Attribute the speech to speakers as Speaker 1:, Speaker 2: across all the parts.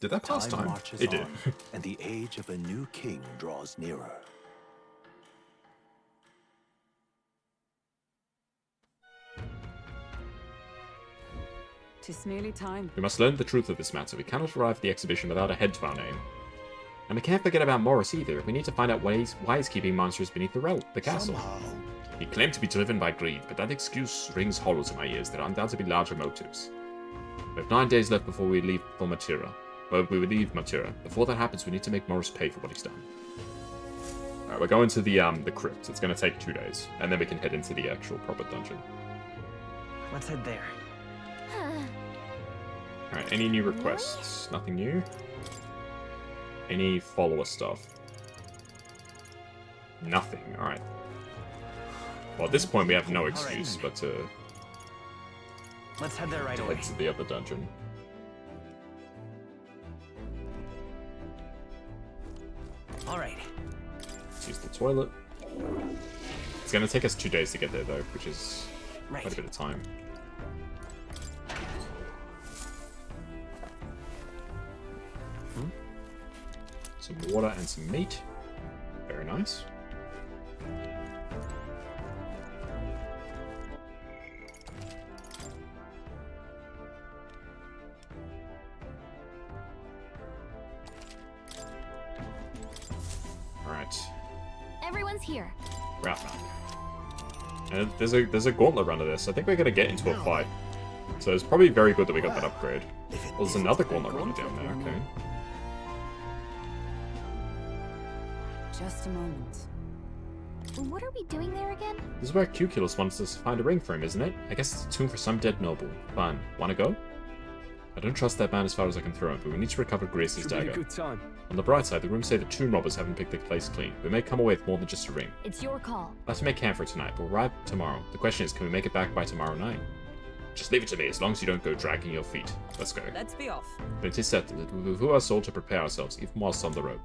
Speaker 1: Did that pass time?
Speaker 2: marches
Speaker 1: It did.
Speaker 2: on, and the age of a new king draws nearer.
Speaker 3: Tis merely time.
Speaker 1: We must learn the truth of this matter. We cannot arrive at the exhibition without a head to our name. And we can't forget about Morris either. We need to find out why he's keeping monsters beneath the castle.
Speaker 2: Somehow,
Speaker 1: He claimed to be driven by greed, but that excuse rings hollow to my ears. There are undoubtedly larger motives. We have 9 days left before we leave for Matera. Well, we will leave Matera. Before that happens, we need to make Morris pay for what he's done. Alright, we're going to the crypt. It's going to take 2 days, and then we can head into the actual proper dungeon.
Speaker 4: Let's head there.
Speaker 1: Alright, any new requests? Nothing new? Any follower stuff? Nothing, alright. Well, at this point we have no excuse but to
Speaker 4: Let's head there right away.
Speaker 1: head to the other dungeon.
Speaker 4: Alright.
Speaker 1: Let's use the toilet. It's gonna take us 2 days to get there though, which is quite a bit of time. Some water and some meat. Very nice. Alright.
Speaker 5: Everyone's here.
Speaker 1: Wrap up. And there's a gauntlet run to this. I think we're gonna get into a fight. So it's probably very good that we got that upgrade. Well, there's another gauntlet runner down there, okay.
Speaker 3: Just a moment.
Speaker 5: What are we doing there again?
Speaker 1: This is where Cuculus wants us to find a ring for him, isn't it? I guess it's a tomb for some dead noble. Fun. Wanna go? I don't trust that man as far as I can throw him, but we need to recover Grace's dagger.
Speaker 4: Good time.
Speaker 1: On the bright side, the rumors say the tomb robbers haven't picked the place clean. We may come away with more than just a ring.
Speaker 5: It's your call.
Speaker 1: Let's make camp for tonight, but we'll arrive tomorrow. The question is, can we make it back by tomorrow night? Just leave it to me, as long as you don't go dragging your feet. Let's go.
Speaker 3: Let's be off.
Speaker 1: Then it is settled that we will behoove us all to prepare ourselves, even whilst on the road.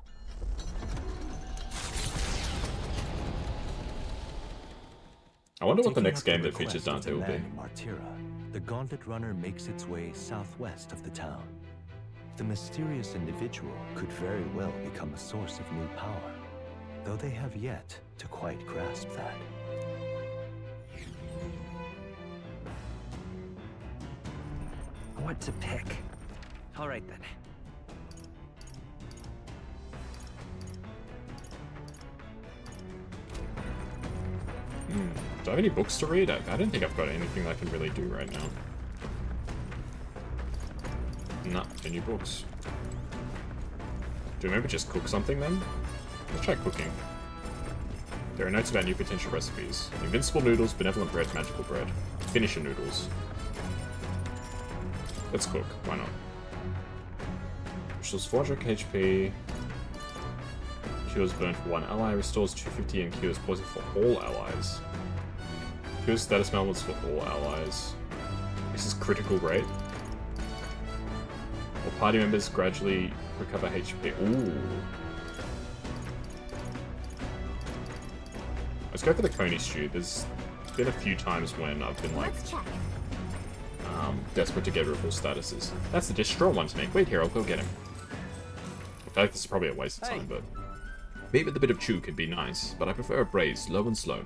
Speaker 1: I wonder what the next game that features Dante will be.
Speaker 2: Martira, the Gauntlet Runner makes its way southwest of the town. The mysterious individual could very well become a source of new power, though they have yet to quite grasp that.
Speaker 4: What to pick? Alright then.
Speaker 1: Do I have any books to read? I don't think I've got anything I can really do right now. Nah, any books. Do we maybe just cook something then? Let's try cooking. There are notes about new potential recipes. Invincible noodles, benevolent bread, magical bread. Finisher noodles. Let's cook, why not? Restores 400 HP. Cures burn for 1 ally, restores 250 and cures poison for all allies. Cures status ailments for all allies. This is critical rate. All party members gradually recover HP. Ooh. Let's go for the Coney stew. There's been a few times when I've been like
Speaker 5: Let's check.
Speaker 1: desperate to get rid of all statuses. That's the dish straw one to make. Wait here, I'll go get him. I feel like this is probably a waste of time, but meat with a bit of chew can be nice, but I prefer a braise, low and slow.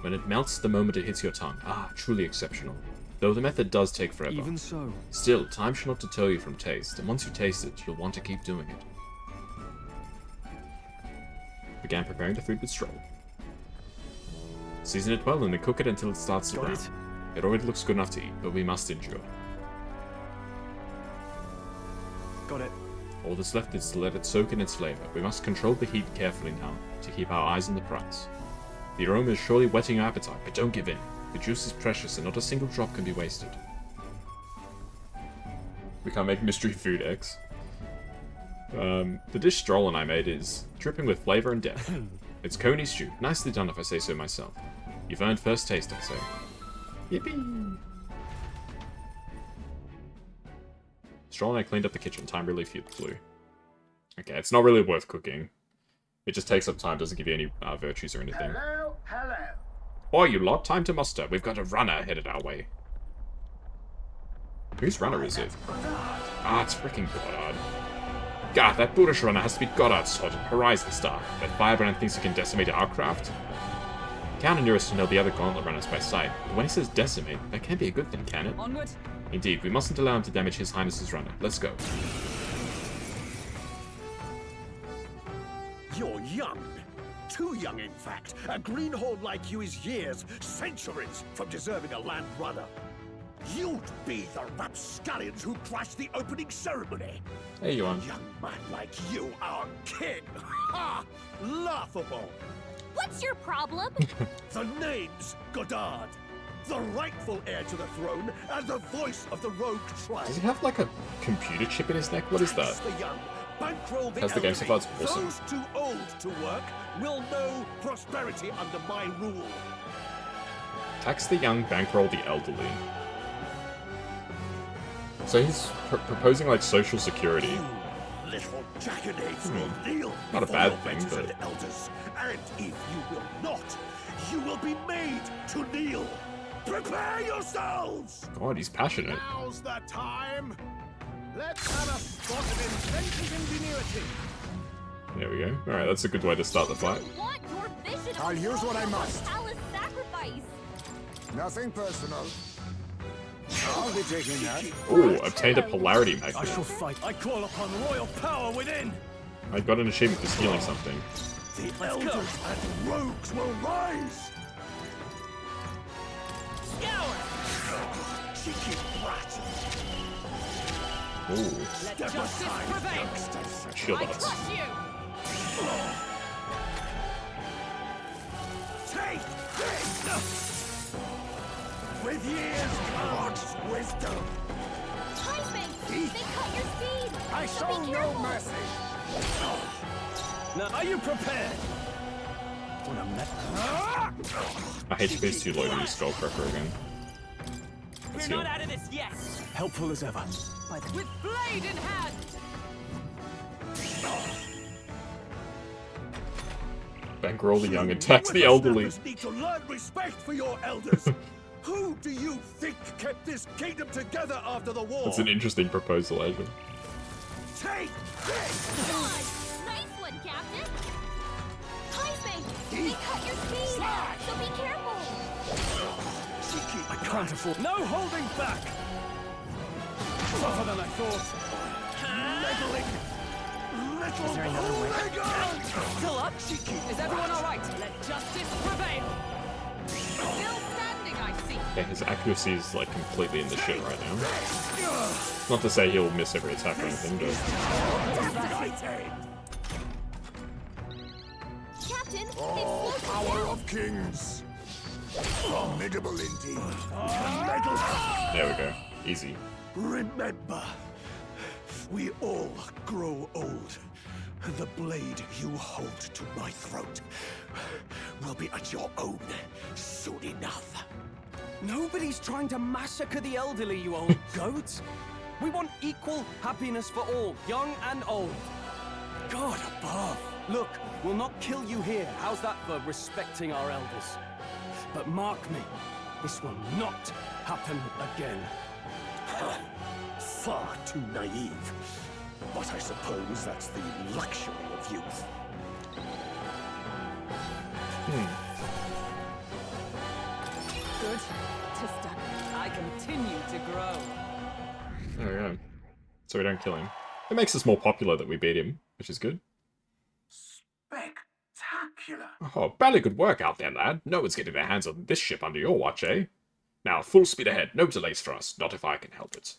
Speaker 1: When it melts the moment it hits your tongue. Ah, truly exceptional. Though the method does take forever.
Speaker 4: Even so.
Speaker 1: Still, time should not deter you from taste, and once you taste it, you'll want to keep doing it. Began preparing the food with straw. Season it well and then cook it until it starts to brown. It already looks good enough to eat, but we must endure.
Speaker 4: Got it.
Speaker 1: All that's left is to let it soak in its flavor. We must control the heat carefully now, to keep our eyes on the prize. The aroma is surely whetting your appetite, but don't give in. The juice is precious and not a single drop can be wasted. We can't make mystery food, X. The dish Stroll and I made is dripping with flavor and depth. It's Coney stew. Nicely done if I say so myself. You've earned first taste, I say. Yippee! Stroll and I cleaned up the kitchen. Time really flew. Okay, it's not really worth cooking. It just takes up time, doesn't give you any virtues or anything.
Speaker 6: Hello, hello.
Speaker 1: Oi, you lot, time to muster. We've got a runner headed our way. Whose runner is it? Ah, it's freaking Goddard. God, that Buddhist runner has to be Goddard's sort of Horizon Star. That firebrand thinks he can decimate our craft. Count on us to know the other gauntlet runners by sight, but when he says decimate, that can't be a good thing, can it?
Speaker 3: Onward.
Speaker 1: Indeed, we mustn't allow him to damage His Highness's runner. Let's go.
Speaker 6: You're young. Too young, in fact. A greenhorn like you is years, centuries, from deserving a land runner. You'd be the rapscallions who crashed the opening ceremony.
Speaker 1: Hey, you on?
Speaker 6: A young man like you, our king. Ha! Laughable.
Speaker 5: What's your problem?
Speaker 6: The name's Goddard, the rightful heir to the throne and the voice of the rogue tribe.
Speaker 1: Does he have like a computer chip in his neck? What is that?
Speaker 6: Tax the young, bankroll the
Speaker 1: How's the game so far? It's
Speaker 6: elderly.
Speaker 1: awesome.
Speaker 6: Those too old to work will know prosperity under my rule.
Speaker 1: Tax the young, bankroll the elderly. So he's proposing like social security.
Speaker 6: You little jackanapes will kneel
Speaker 1: Not a
Speaker 6: before
Speaker 1: bad
Speaker 6: your
Speaker 1: thing,
Speaker 6: betters
Speaker 1: but-
Speaker 6: and elders, and if you will not, you will be made to kneel. Prepare yourselves!
Speaker 1: God, he's passionate.
Speaker 6: Now's the time. Let's have a spot of inventive ingenuity.
Speaker 1: There we go. Alright, that's a good way to start the fight.
Speaker 5: I want your vision of
Speaker 7: I'll use what I
Speaker 5: the
Speaker 7: must.
Speaker 5: palace sacrifice.
Speaker 7: Nothing personal. I'll be taking that.
Speaker 1: Ooh, obtained a polarity
Speaker 4: I shall
Speaker 1: magnet.
Speaker 4: fight. I call upon royal power within.
Speaker 1: I got an achievement for stealing something.
Speaker 6: The elders and rogues will rise.
Speaker 3: Scour.
Speaker 6: Cheeky brat.
Speaker 1: Ooh,
Speaker 3: Let
Speaker 6: Step
Speaker 3: justice
Speaker 6: aside,
Speaker 3: prevail.
Speaker 6: youngsters.
Speaker 1: shield
Speaker 3: I
Speaker 1: arts.
Speaker 3: crush you.
Speaker 6: Take this! With years comes wisdom.
Speaker 5: Heisman, they cut your speed.
Speaker 7: I
Speaker 5: so
Speaker 7: show
Speaker 5: be
Speaker 7: no
Speaker 5: careful.
Speaker 7: mercy.
Speaker 4: Now, are you prepared? What a
Speaker 1: My HP is too low to use Skullcracker again. Let's
Speaker 3: We're
Speaker 1: heal.
Speaker 3: not out of this yet.
Speaker 4: helpful as ever.
Speaker 3: With blade in hand.
Speaker 1: Bankroll the young and tax the elderly.
Speaker 6: Whippersnappers need to learn respect for your elders. Who do you think kept this kingdom together after the war?
Speaker 1: That's an interesting proposal, Adrian.
Speaker 6: Take this!
Speaker 5: Nice one, Captain. Heisman, they cut your speed. So be careful.
Speaker 6: Cheeky
Speaker 4: I can't afford. No holding back. Tougher than I thought.
Speaker 6: meddling little
Speaker 4: there another way?
Speaker 6: hooligan!
Speaker 3: Still up? Is everyone all right? Let justice prevail. Still standing, I see.
Speaker 1: Yeah, his accuracy is like completely in the shit right now. Not to say he'll miss every attack or anything, but
Speaker 6: United!
Speaker 5: Captain,
Speaker 7: Oh,
Speaker 5: they've slowed you
Speaker 7: power
Speaker 5: down.
Speaker 7: of kings. Formidable indeed.
Speaker 6: Meddle.
Speaker 1: there we go. Easy.
Speaker 6: Remember, we all grow old. The blade you hold to my throat will be at your own soon enough.
Speaker 4: Nobody's trying to massacre the elderly, you old goats. We want equal happiness for all, young and old. God above. Look, we'll not kill you here. How's that for respecting our elders? But mark me, this will not happen again.
Speaker 6: Far too naive. But I suppose that's the luxury of youth.
Speaker 3: Good to stop. I continue to grow.
Speaker 1: There we go. So we don't kill him. It makes us more popular that we beat him, which is good.
Speaker 6: Spectacular.
Speaker 1: Oh, barely good work out there, lad. No one's getting their hands on this ship under your watch, eh? Now, full speed ahead. No delays for us. Not if I can help it.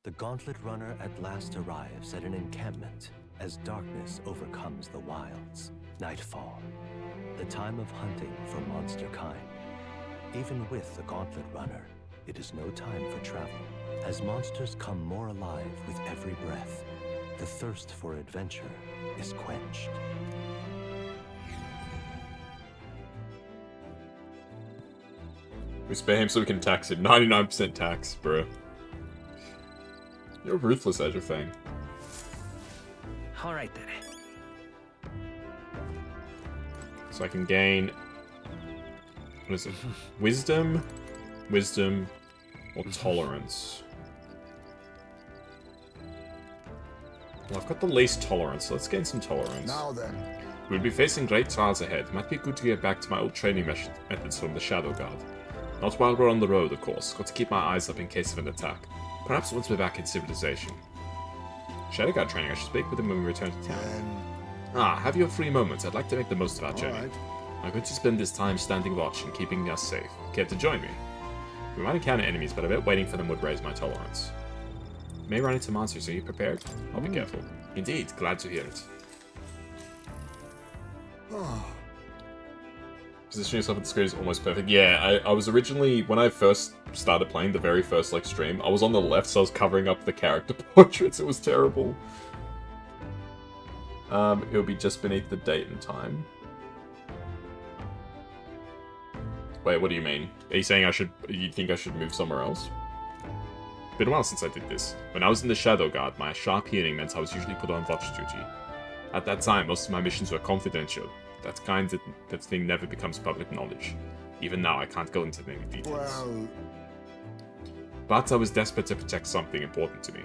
Speaker 2: The Gauntlet Runner at last arrives at an encampment as darkness overcomes the wilds. Nightfall, the time of hunting for monster kind. Even with the Gauntlet Runner, it is no time for travel. As monsters come more alive with every breath, the thirst for adventure is quenched.
Speaker 1: We spare him so we can tax him. 99% tax, bro. You're ruthless, Azure Fang.
Speaker 4: All right then.
Speaker 1: So I can gain... What is it? Wisdom, or tolerance. Well, I've got the least tolerance, so let's gain some tolerance.
Speaker 7: Now then.
Speaker 1: We'll be facing great trials ahead. Might be good to get back to my old training methods from the Shadow Guard. Not while we're on the road, of course. Got to keep my eyes up in case of an attack. Perhaps once we're back in civilization. Shadow Guard training, I should speak with him when we return to town. Ah, have your free moments. I'd like to make the most of our journey.
Speaker 7: Alright.
Speaker 1: I'm going to spend this time standing watch and keeping us safe. Care to join me? We might encounter enemies, but I bet waiting for them would raise my tolerance. May run into monsters, are you prepared? I'll be careful. Indeed, glad to hear it. Positioning yourself at the screen is almost perfect. Yeah, I was originally, when I first started playing, the very first stream, I was on the left, so I was covering up the character portraits. It was terrible. It would be just beneath the date and time. Wait, what do you mean? Are you saying you think I should move somewhere else? Been a while since I did this. When I was in the Shadow Guard, my sharp hearing meant I was usually put on watch duty. At that time, most of my missions were confidential. That thing never becomes public knowledge. Even now, I can't go into many details.
Speaker 7: Well,
Speaker 1: But I was desperate to protect something important to me.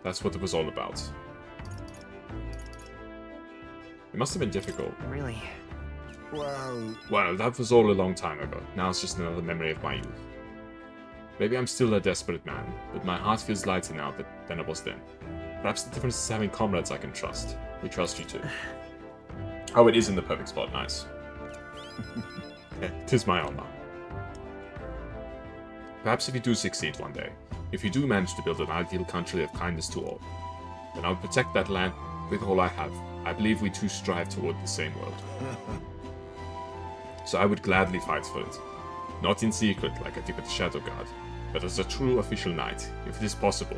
Speaker 1: That's what it was all about. It must have been difficult.
Speaker 4: Really?
Speaker 1: Well, that was all a long time ago. Now it's just another memory of my youth. Maybe I'm still a desperate man, but my heart feels lighter now than it was then. Perhaps the difference is having comrades I can trust. We trust you too. Oh, it is in the perfect spot. Nice. Yeah, 'tis my honor. Perhaps if you do succeed one day, if you do manage to build an ideal country of kindness to all, then I'll protect that land with all I have. I believe we two strive toward the same world. So I would gladly fight for it. Not in secret like I did with the Shadow Guard, but as a true official knight. If it is possible,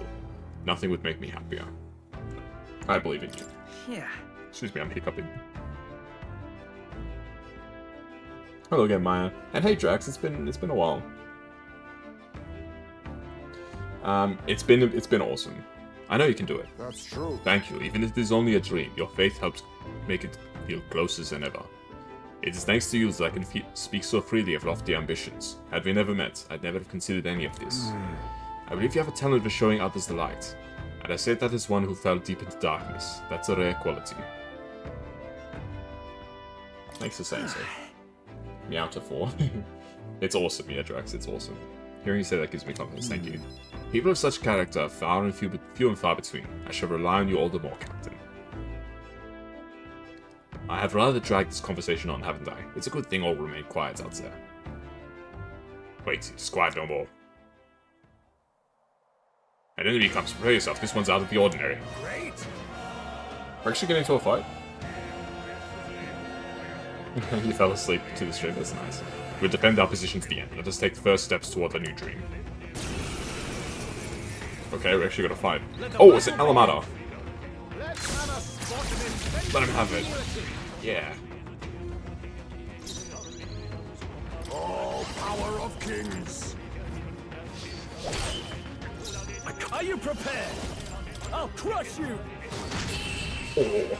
Speaker 1: nothing would make me happier. I believe in you.
Speaker 4: Yeah.
Speaker 1: Excuse me, I'm hiccuping. Hello again, Maya. And hey, Drax, it's been a while. It's been awesome. I know you can do it.
Speaker 7: that's true.
Speaker 1: Thank you. Even if it is only a dream, your faith helps make it feel closer than ever. It is thanks to you that I can speak so freely of lofty ambitions. Had we never met, I'd never have considered any of this. I believe you have a talent for showing others the light. And I say that as one who fell deep into darkness. That's a rare quality. Thanks for saying so. Meow to 4. It's awesome, yeah, Drax, it's awesome. Hearing you say that gives me confidence, thank you. People of such character are few and far between. I shall rely on you all the more, Captain. I have rather dragged this conversation on, haven't I? It's a good thing all remain quiet out there. Wait, it's quiet no more. An enemy comes, prepare yourself, this one's out of the ordinary.
Speaker 6: Great!
Speaker 1: We're actually getting into a fight? You fell asleep to the stream, that's nice. We'll defend our position to the end. Let us take the first steps toward a new dream. Okay, we actually got a fight. Oh, it's an Alamada. Let him have it. Yeah.
Speaker 6: Oh, power of kings!
Speaker 4: Are you prepared? I'll crush you!
Speaker 1: Oh.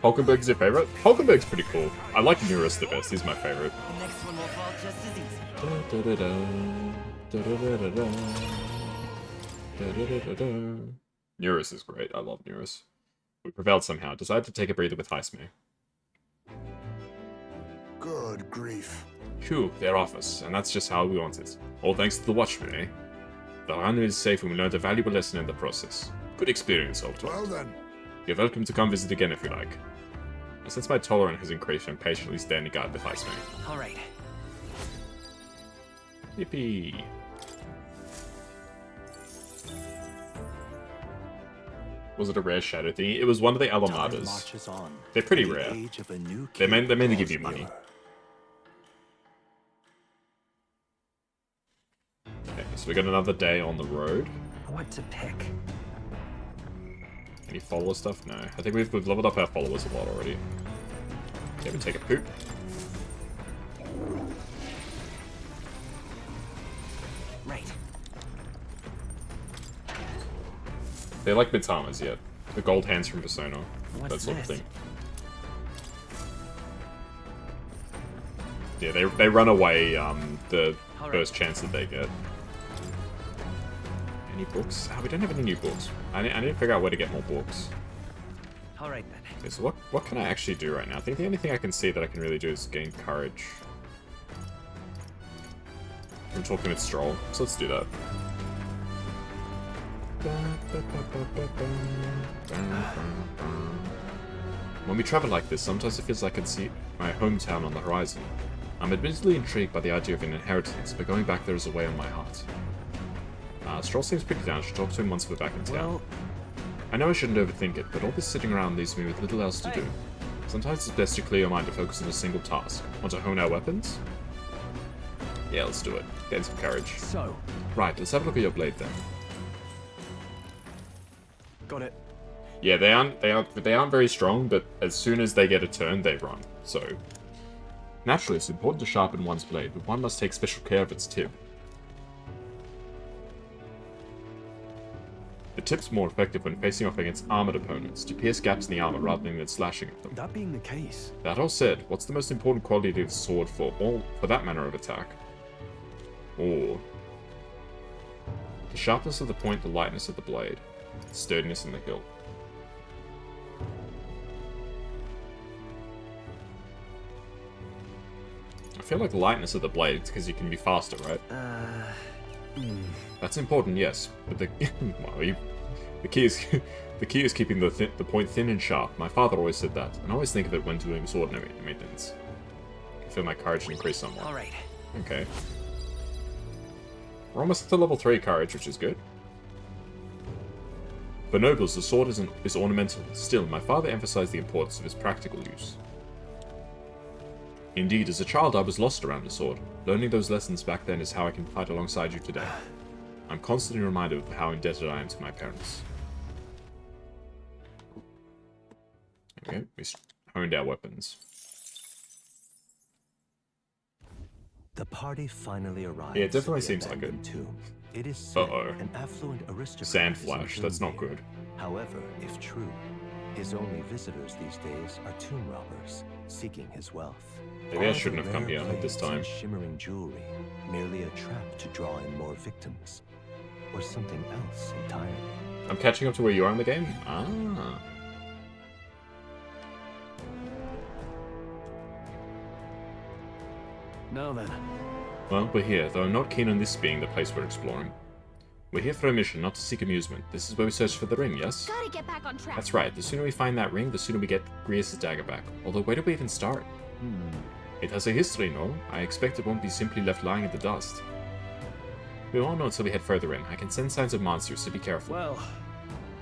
Speaker 1: Hulkenberg's your favorite? Hulkenberg's pretty cool. I like Neurus the best, he's my favorite.
Speaker 4: The next one will fall just as easy.
Speaker 1: Neurus is great, I love Neurus. We prevailed somehow, decided to take a breather with Heisme.
Speaker 7: Good grief.
Speaker 1: Phew, they're off us, and that's just how we want it. All thanks to the Watchman, eh? The run is safe and we learned a valuable lesson in the process. Good experience, old top.
Speaker 7: Well then.
Speaker 1: You're welcome to come visit again if you like. And since my tolerance has increased, I'm patiently standing guard with Heisme.
Speaker 4: Alright.
Speaker 1: Yippee! Was it a rare shadow thingy? It was one of the
Speaker 2: Time
Speaker 1: Alamadas.
Speaker 2: marches on.
Speaker 1: They're pretty
Speaker 2: The
Speaker 1: rare.
Speaker 2: age of a new
Speaker 1: They
Speaker 2: king
Speaker 1: meant to give
Speaker 2: draws
Speaker 1: you money.
Speaker 2: nearer.
Speaker 1: Okay, so we got another day on the road.
Speaker 4: What to pick?
Speaker 1: Any follower stuff? No. I think we've leveled up our followers a lot already. Okay, we take a poop.
Speaker 4: Right.
Speaker 1: They're like Mitamas, yeah. The gold hands from Persona.
Speaker 4: What's
Speaker 1: that sort of
Speaker 4: this?
Speaker 1: thing. Yeah, they run away the
Speaker 4: Alright.
Speaker 1: first chance that they get. Any books? We don't have any new books. I need to figure out where to get more books.
Speaker 4: All right then.
Speaker 1: Okay, so what can I actually do right now? I think the only thing I can see that I can really do is gain courage. I'm talking with Stroll, so let's do that. When we travel like this, sometimes it feels like I can see my hometown on the horizon. I'm admittedly intrigued by the idea of an inheritance, but going back there is a weight on my heart. Stroll seems pretty down. I should talk to him once we're back in town.
Speaker 4: Well,
Speaker 1: I know I shouldn't overthink it, but all this sitting around leaves me with little else to do. Sometimes it's best to clear your mind to focus on a single task. Want to hone our weapons? Yeah, let's do it. Gain some courage.
Speaker 4: so,
Speaker 1: Right, let's have a look at your blade then.
Speaker 4: got it.
Speaker 1: Yeah, they aren't very strong, but as soon as they get a turn, they run. So, naturally, it's important to sharpen one's blade, but one must take special care of its tip. The tip's more effective when facing off against armored opponents, to pierce gaps in the armor rather than slashing at them.
Speaker 4: That being the case,
Speaker 1: That all said, what's the most important quality of the sword for that manner of attack? Oh. The sharpness of the point, the lightness of the blade, the sturdiness in the hilt. I feel like the lightness of the blade, because you can be faster, right? That's important, yes, but the well, the key is keeping the point thin and sharp. My father always said that, and I always think of it when doing sword maintenance. I feel my courage increase somewhat.
Speaker 4: all right.
Speaker 1: Okay. We're almost at the level 3 courage, which is good. For nobles, the sword is ornamental. Still, my father emphasized the importance of its practical use. Indeed, as a child I was lost around a sword. Learning those lessons back then is how I can fight alongside you today. I'm constantly reminded of how indebted I am to my parents. Okay, we honed our weapons.
Speaker 2: The party finally arrives.
Speaker 1: Yeah, it definitely
Speaker 2: at the
Speaker 1: seems like it.
Speaker 2: abandoned tomb. It is said
Speaker 1: Uh-oh.
Speaker 2: an affluent aristocrat.
Speaker 1: Sand
Speaker 2: is
Speaker 1: flash,
Speaker 2: entombed
Speaker 1: that's not
Speaker 2: here.
Speaker 1: good.
Speaker 2: However, if true, his only visitors these days are tomb robbers seeking his wealth.
Speaker 1: Maybe I
Speaker 2: All
Speaker 1: shouldn't
Speaker 2: the
Speaker 1: have come
Speaker 2: rare
Speaker 1: here at this
Speaker 2: blades and
Speaker 1: time.
Speaker 2: shimmering jewelry, merely a trap to draw in more victims, or something else entirely.
Speaker 1: I'm catching up to where you are in the game? Ah.
Speaker 4: Now then,
Speaker 1: Well, we're here, though I'm not keen on this being the place we're exploring. We're here for a mission, not to seek amusement. This is where we search for the ring, yes?
Speaker 5: Gotta get back on track.
Speaker 1: That's right, the sooner we find that ring, the sooner we get Grius' dagger back. Although, where do we even start? It has a history, no? I expect it won't be simply left lying in the dust. We won't know until we head further in. I can sense signs of monsters, so be careful.
Speaker 4: well,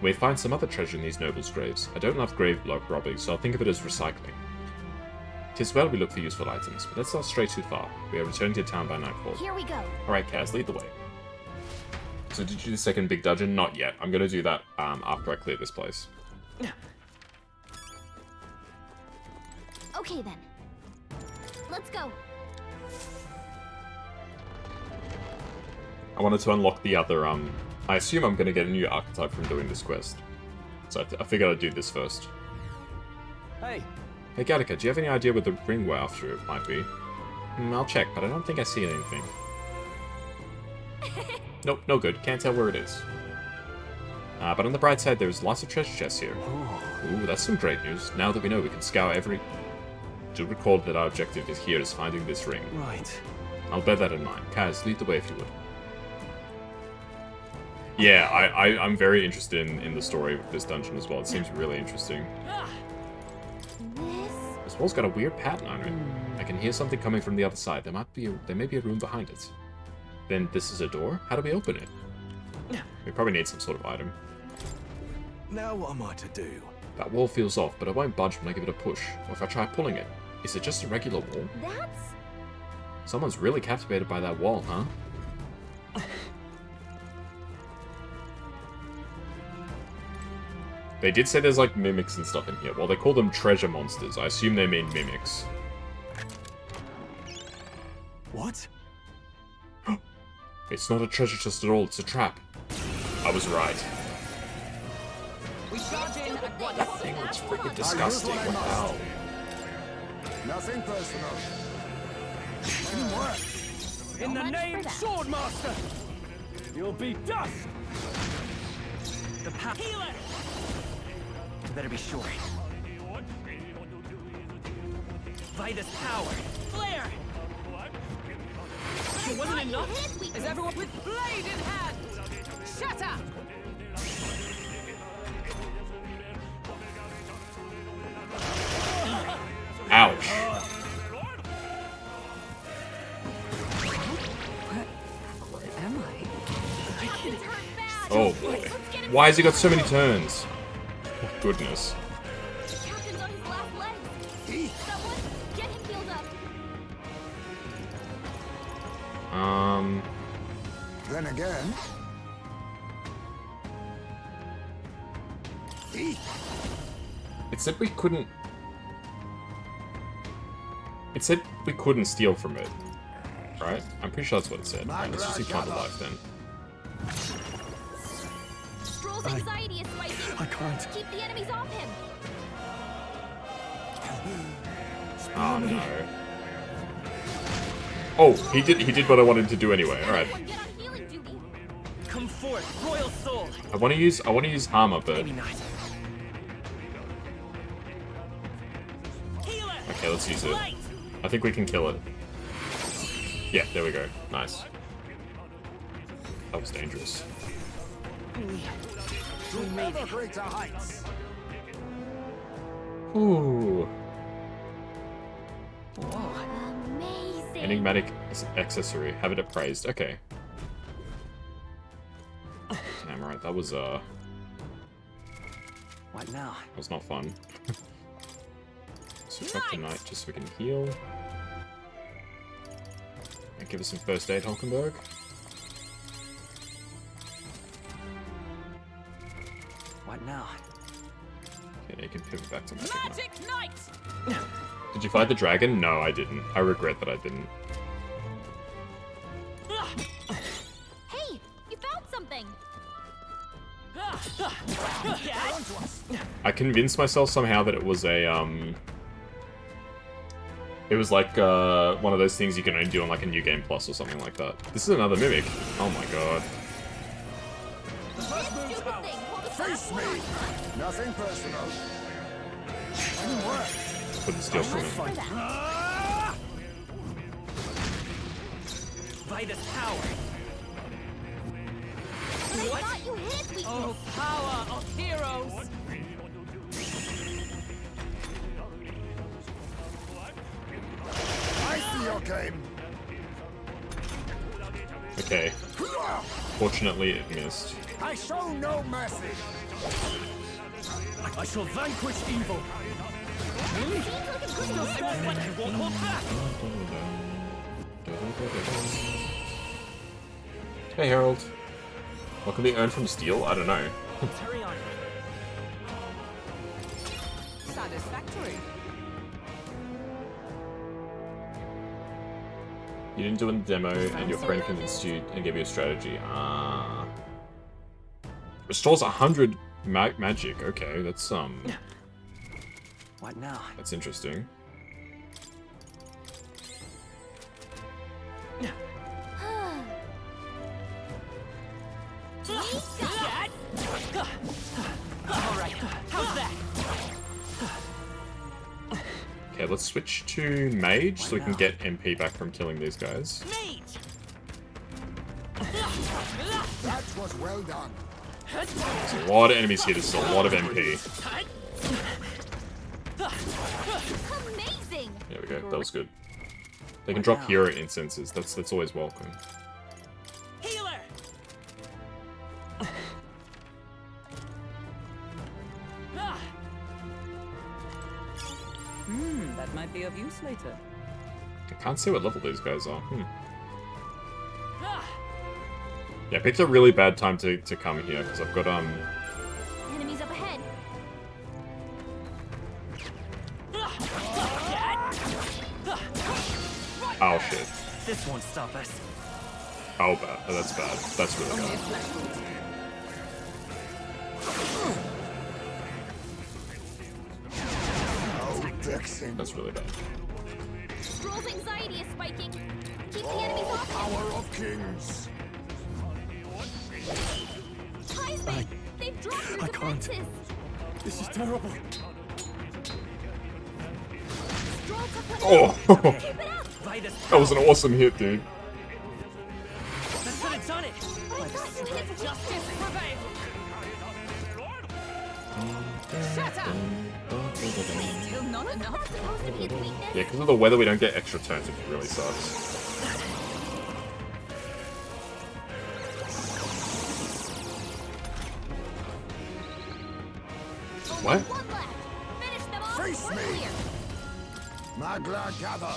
Speaker 1: We may find some other treasure in these nobles' graves. I don't love grave robbing, so I'll think of it as recycling. 'Tis well we look for useful items, but let's not stray too far. We are returning to town by nightfall.
Speaker 5: Here we go.
Speaker 1: Alright, Kaz, lead the way. So did you do the second big dungeon? Not yet. I'm gonna do that after I clear this place.
Speaker 5: Okay then. Let's go.
Speaker 1: I wanted to unlock the other, I assume I'm gonna get a new archetype from doing this quest. So I figured I'd do this first.
Speaker 4: hey,
Speaker 1: Hey Gattaca, do you have any idea where the ring we're after might be? I'll check, but I don't think I see anything. Nope, no good. Can't tell where it is. But on the bright side, there's lots of treasure chests here. Ooh, that's some great news. Now that we know, we can scour every... Do recall that our objective is here is finding this ring.
Speaker 4: right.
Speaker 1: I'll bear that in mind. Kaz, lead the way if you would. Yeah, I'm very interested in the story of this dungeon as well. It seems really interesting.
Speaker 5: This.
Speaker 1: This wall's got a weird pattern on it. I can hear something coming from the other side. There may be a room behind it. Then this is a door? How do we open it? We probably need some sort of item.
Speaker 6: Now what am I to do?
Speaker 1: That wall feels off, but it won't budge when I give it a push. Or if I try pulling it. Is it just a regular wall?
Speaker 5: That's.
Speaker 1: Someone's really captivated by that wall, huh? They did say there's like mimics and stuff in here. Well, they call them treasure monsters. I assume they mean mimics.
Speaker 6: What?
Speaker 1: It's not a treasure chest at all, it's a trap. I was right.
Speaker 3: We charge in at once.
Speaker 1: That thing looks freaking disgusting.
Speaker 7: I use what I
Speaker 1: Wow.
Speaker 7: Nothing personal.
Speaker 4: In the
Speaker 5: much
Speaker 4: name
Speaker 5: for that.
Speaker 4: Swordmaster, you'll be dust. The healer! Better be sure. Vitus power! Flare! It wasn't enough? Is everyone with blade in hand? Shatter!
Speaker 1: Ouch.
Speaker 3: Am I?
Speaker 1: Oh boy. Why has he got so many turns? Oh, goodness.
Speaker 5: The captain's on his last legs. Someone, get him healed up.
Speaker 7: Then again,
Speaker 1: It said we couldn't... It said we couldn't steal from it. Right? I'm pretty sure that's what it said. Right, let's just see Find a Life then.
Speaker 5: Stroll's anxiety is spiking.
Speaker 4: I can't.
Speaker 5: Keep the enemies off him.
Speaker 1: Oh no. Oh, he did what I wanted to do anyway. Alright.
Speaker 5: Everyone get on healing duty.
Speaker 4: Come forth, royal soul!
Speaker 1: I wanna use armor, but
Speaker 4: Maybe not. Healer!
Speaker 1: okay, let's use it.
Speaker 4: Light!
Speaker 1: I think we can kill it. Yeah, there we go. Nice. That was dangerous.
Speaker 4: We made it.
Speaker 7: greater heights.
Speaker 1: Ooh.
Speaker 5: Amazing.
Speaker 1: Enigmatic accessory. Have it appraised. Okay. Damn, right. That was
Speaker 4: What now?
Speaker 1: that was not fun. Switch up to night just so we can heal. And give us some first aid, Hulkenberg.
Speaker 4: What now?
Speaker 1: Okay, you can pivot back to magic now.
Speaker 3: Magic Knight!
Speaker 1: Did you fight the dragon? No, I didn't. I regret that I didn't.
Speaker 5: Hey, you found something.
Speaker 1: I convinced myself somehow that it was a, it was like, one of those things you can only do on, like, a New Game Plus or something like that. This is another Mimic. Oh my god.
Speaker 5: This stupid thing.
Speaker 7: Face me! Nothing personal. Didn't work.
Speaker 1: Couldn't steal from him.
Speaker 4: Vitus power!
Speaker 5: I thought you hit weakness.
Speaker 3: Oh, power of heroes!
Speaker 7: I see your game.
Speaker 1: Okay. Fortunately, it missed.
Speaker 7: I show no mercy.
Speaker 4: I shall vanquish evil! Really? Still standing when I won't hold back!
Speaker 1: Hey, Harold. What can be earned from steel? I don't know.
Speaker 4: Hurry on.
Speaker 3: Satisfactory.
Speaker 1: You didn't do it in the demo, and your friend convinced you and gave you a strategy. Ah. Restores 100 magic. Okay, that's
Speaker 4: What now?
Speaker 1: that's interesting.
Speaker 3: Alright, how's that?
Speaker 1: Okay, let's switch to mage so we can get MP back from killing these guys.
Speaker 4: Mage!
Speaker 7: That was well done.
Speaker 1: There's a lot of enemies here. There's a lot of MP.
Speaker 5: Amazing.
Speaker 1: There we go. That was good. They can drop hero incenses. That's always welcome.
Speaker 4: Healer!
Speaker 3: That might be of use later.
Speaker 1: I can't see what level these guys are. Yeah, I picked a really bad time to come here because I've got
Speaker 5: Enemies up ahead.
Speaker 1: oh shit.
Speaker 4: This won't stop us.
Speaker 1: Oh bad. Oh, that's bad. That's really
Speaker 3: Only a
Speaker 1: bad.
Speaker 3: flash wound.
Speaker 7: Oh, vexing.
Speaker 1: That's really bad.
Speaker 5: Stroll's anxiety is spiking. Keep the enemies off him.
Speaker 7: Power of kings.
Speaker 5: Husband, they've dropped their
Speaker 4: I can't.
Speaker 5: defenses.
Speaker 4: This is terrible.
Speaker 5: Stroll to put it
Speaker 1: Oh,
Speaker 5: up. Keep it up.
Speaker 1: that was an awesome hit, dude.
Speaker 3: That's what it's on it.
Speaker 5: I thought you hit
Speaker 3: Justice prevail. Shut up.
Speaker 5: Still not enough. That's supposed to be his weakness.
Speaker 1: Yeah, because of the weather, we don't get extra turns, which really sucks. What?
Speaker 5: One left. Finish them off.
Speaker 7: Face
Speaker 5: We're
Speaker 7: me.
Speaker 5: clear.
Speaker 7: Magla gather.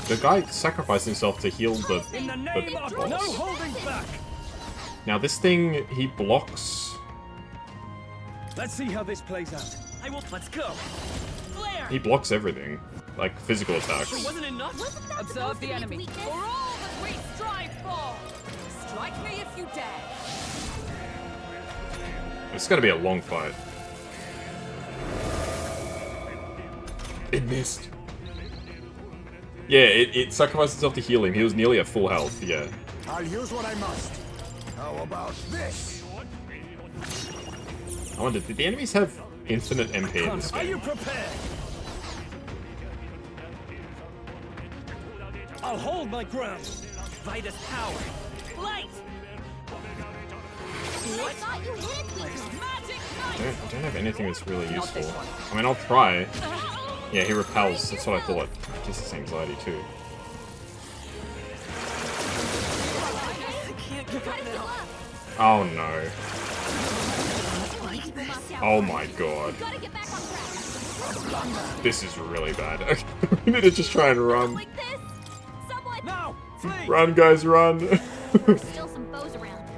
Speaker 1: The guy sacrificed himself to heal the...
Speaker 4: In the name of
Speaker 1: boss.
Speaker 4: no holding back.
Speaker 1: Now this thing, he blocks...
Speaker 4: Let's see how this plays out.
Speaker 3: Let's go. Flare.
Speaker 1: He blocks everything. Like, physical attacks.
Speaker 3: Wasn't enough.
Speaker 5: Wasn't that
Speaker 3: Observe
Speaker 5: supposed to
Speaker 3: the
Speaker 5: be his
Speaker 3: enemy.
Speaker 5: weakness?
Speaker 3: For all that we strive for. Strike me if you dare.
Speaker 1: It's gonna be a long fight. It missed. Yeah, it sacrificed itself to heal him. He was nearly at full health, yeah.
Speaker 7: I'll use what I must. How about this?
Speaker 1: I wonder, did the enemies have infinite MP in this
Speaker 4: Are you
Speaker 1: game?
Speaker 4: prepared? I'll hold my ground.
Speaker 3: Vitus power. Light.
Speaker 5: I thought you hit his weakness.
Speaker 3: Magic
Speaker 1: I
Speaker 3: knife.
Speaker 1: don't have anything that's really useful. I mean, I'll try. Yeah, he repels. That's what I thought. Just the same anxiety too. Oh no. Oh my god.
Speaker 5: Gotta get back on track.
Speaker 1: This is really bad. Okay, we need to just try and run.
Speaker 5: Like this. Someone.
Speaker 4: Now, flee.
Speaker 1: Run, guys, run.
Speaker 5: There's still some foes around.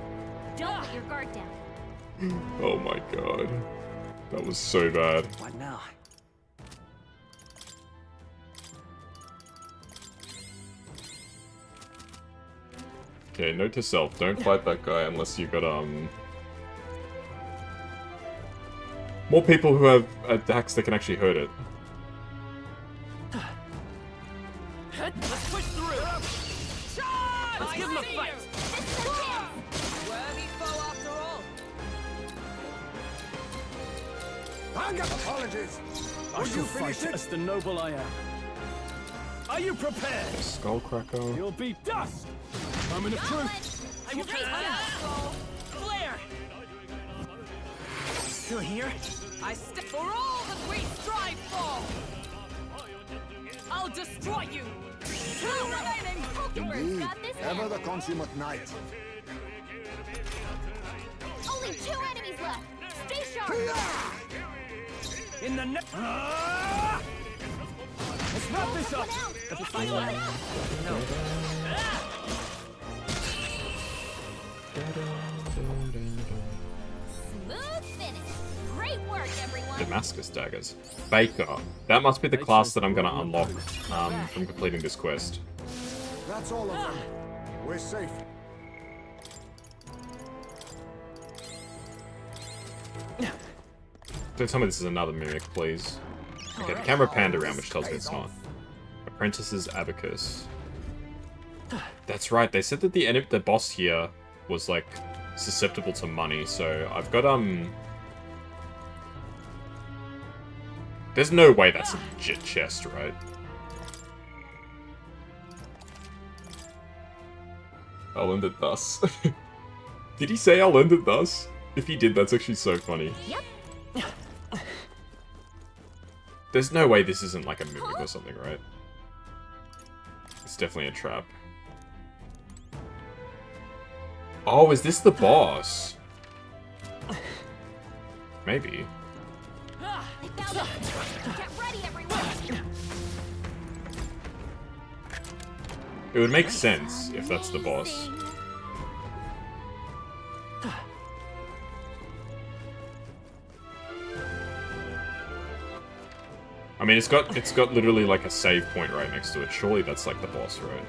Speaker 5: Don't let your guard down.
Speaker 1: Oh my god. That was so bad.
Speaker 4: What now?
Speaker 1: Okay, note to self, don't fight that guy unless you've got, more people who have attacks that can actually hurt it.
Speaker 3: Let's push through. Charge! Let's give him a fight.
Speaker 5: This is a chance.
Speaker 3: Worthy foe after all.
Speaker 7: Hang up apologies.
Speaker 4: I
Speaker 7: Will
Speaker 4: shall
Speaker 7: you finish
Speaker 4: fight
Speaker 7: it?
Speaker 4: as the noble I am. Are you prepared?
Speaker 1: Skullcracker.
Speaker 4: You'll be dust. Moment of truth.
Speaker 3: I will take that. Flare. Still here? I step for all that we strive for. I'll destroy you. Two remaining.
Speaker 7: Indeed,
Speaker 5: Got this
Speaker 7: ever
Speaker 5: hand.
Speaker 7: the consummate knight.
Speaker 5: Only 2 enemies left. Stay sharp.
Speaker 4: In the net. Let's wrap this up.
Speaker 5: Keep it up. Smooth finish. Great work, everyone.
Speaker 1: Damascus daggers. Baker. That must be the class that I'm gonna unlock from completing this quest.
Speaker 7: That's all of them. We're safe.
Speaker 1: Don't tell me this is another mimic, please. Okay, the camera panned around, which tells me it's not. Apprentice's Abacus. That's right, they said that the boss here was, like, susceptible to money, so I've got, There's no way that's a legit chest, right? I'll end it thus. Did he say I'll end it thus? If he did, that's actually so funny.
Speaker 5: Yep.
Speaker 1: There's no way this isn't like a mimic or something, right? It's definitely a trap. Oh, is this the boss? Maybe.
Speaker 5: I found it. Get ready, everyone.
Speaker 1: It would make sense if that's the boss.
Speaker 5: Amazing.
Speaker 1: I mean, it's got literally like a save point right next to it. Surely that's like the boss, right?